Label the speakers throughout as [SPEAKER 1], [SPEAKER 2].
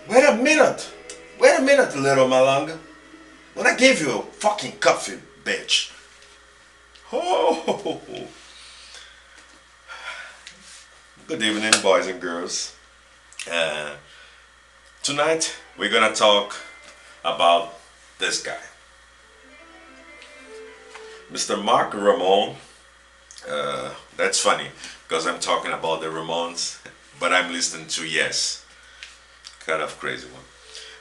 [SPEAKER 1] Wait a minute. Wait a minute, little Malanga. When I gave you a fucking coffee, bitch. Oh, good evening, boys and girls. Uh, Tonight we're gonna talk about this guy, Mr. Mark Ramone. That's funny because I'm talking about the Ramones, but I'm listening to Yes. Kind of crazy one.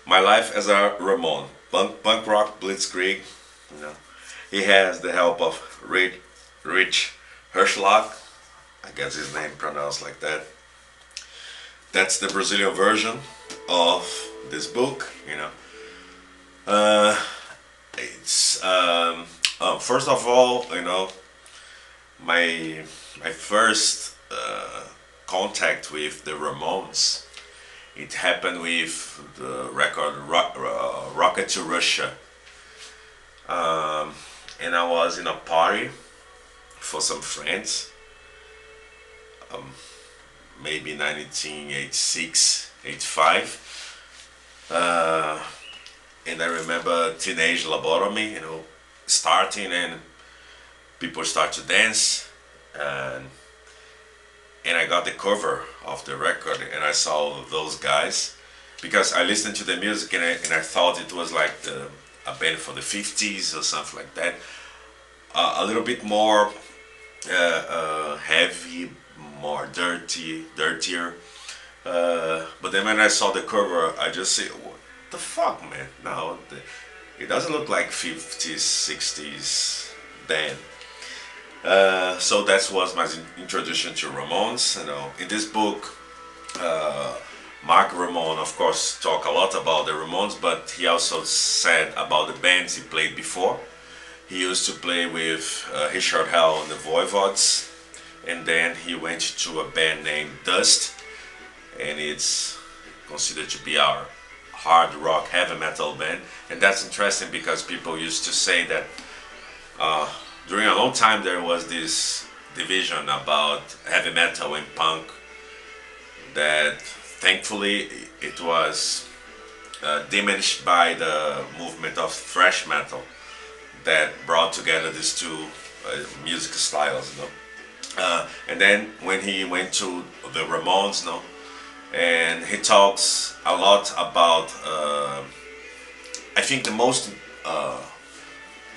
[SPEAKER 1] My life as a Ramone, punk rock blitzkrieg. You know, he has the help of Rich Hirschlock. I guess his name pronounced like that. That's the Brazilian version of this book. Uh, it's first of all, my my first contact with the Ramones. It happened with the record Rocket to Russia, and I was in a party for some friends, maybe 1986, 85. Uh, and I remember Teenage Lobotomy, starting, and people start to dance, and I got the cover of the record, and I saw those guys because I listened to the music, and I thought it was like a band for the 50s or something like that, a little bit more heavy, more dirtier. But then when I saw the cover, I just say, "What the fuck, man? No, it doesn't look like 50s, 60s band." So that was my introduction to Ramones. In this book, Mark Ramone, of course, talk a lot about the Ramones, but he also said about the bands he played before. He used to play with Richard Hell and the Voivods, and then he went to a band named Dust, and it's considered to be our hard rock heavy metal band. And that's interesting because people used to say that uh, during a long time there was this division about heavy metal and punk that thankfully it was diminished by the movement of thrash metal that brought together these two music styles. And then when he went to the Ramones, and he talks a lot about, I think the most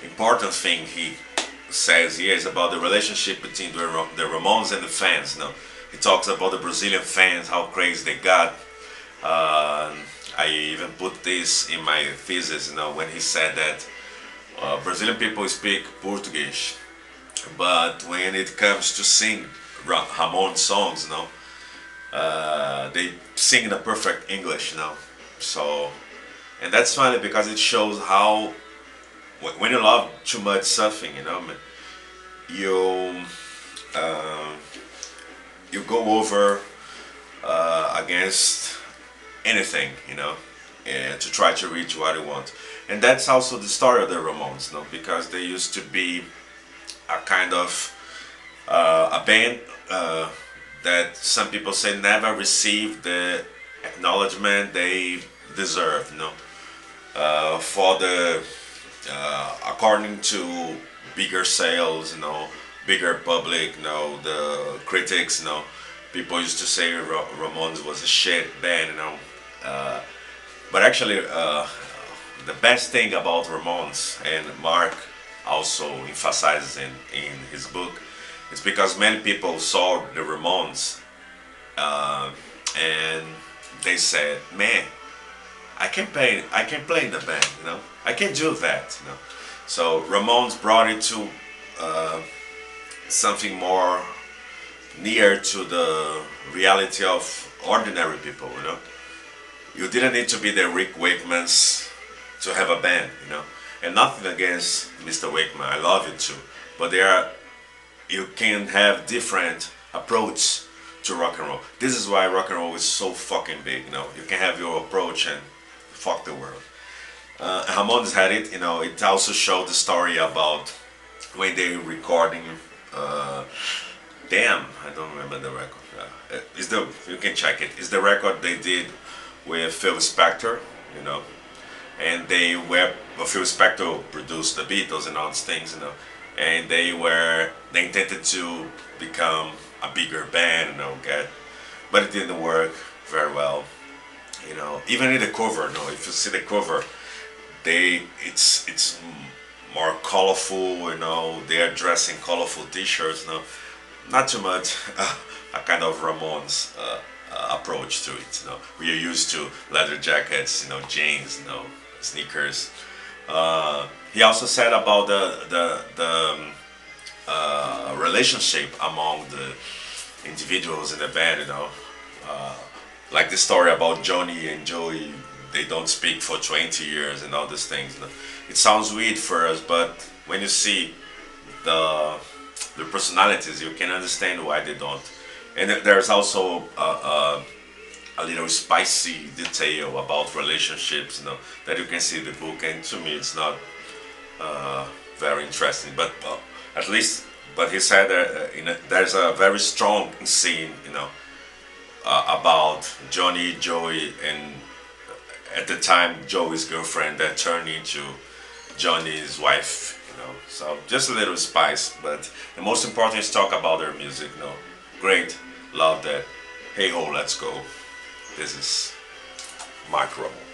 [SPEAKER 1] important thing he says here is about the relationship between the Ramones and the fans. He talks about the Brazilian fans, how crazy they got. I even put this in my thesis, when he said that Brazilian people speak Portuguese, but when it comes to sing Ramon songs, they sing the perfect English, So, and that's funny because it shows how when you love too much something, you uh, you go over against anything, and to try to reach what you want. And that's also the story of the Ramones, because they used to be a kind of a band that some people say never received the acknowledgement they deserve, for the according to bigger sales, bigger public, the critics, people used to say Ramones was a shit band, uh, but actually the best thing about Ramones, and Mark also emphasizes in his book, is because many people saw the Ramones and they said, "Man, I can play in the band, I can do that." So Ramones brought it to something more near to the reality of ordinary people. You didn't need to be the Rick Wakemans to have a band, and nothing against Mr. Wakeman, I love it too, but you can have different approach to rock and roll. This is why rock and roll is so fucking big. You can have your approach and fuck the world. Ramones had it. It also showed the story about when they recording. Damn, I don't remember the record. You can check it. It's the record they did with Phil Spector, you know, and they were Phil Spector produced the Beatles and all these things, you know, and they intended to become a bigger band, you know, but it didn't work very well, you know. Even in the cover, you know, if you see the cover, it's more colorful, you know. They are dressed in colorful T-shirts, you know, not too much a kind of Ramones approach to it. You know, we are used to leather jackets, you know, jeans, you know, sneakers. He also said about the relationship among the individuals in the band. You know, like the story about Johnny and Joey. They don't speak for 20 years and all these things. You know. It sounds weird for us, but when you see the the personalities, you can understand why they don't. And there's also a little spicy detail about relationships, you know, that you can see in the book. And to me, it's not very interesting. But at least, but he said there's a very strong scene, you know, about Johnny, Joey, and at the time Joey's girlfriend that turned into Johnny's wife. You know, so just a little spice. But the most important is talk about their music. You know, great, love that. Hey ho, let's go. This is Marky Ramone.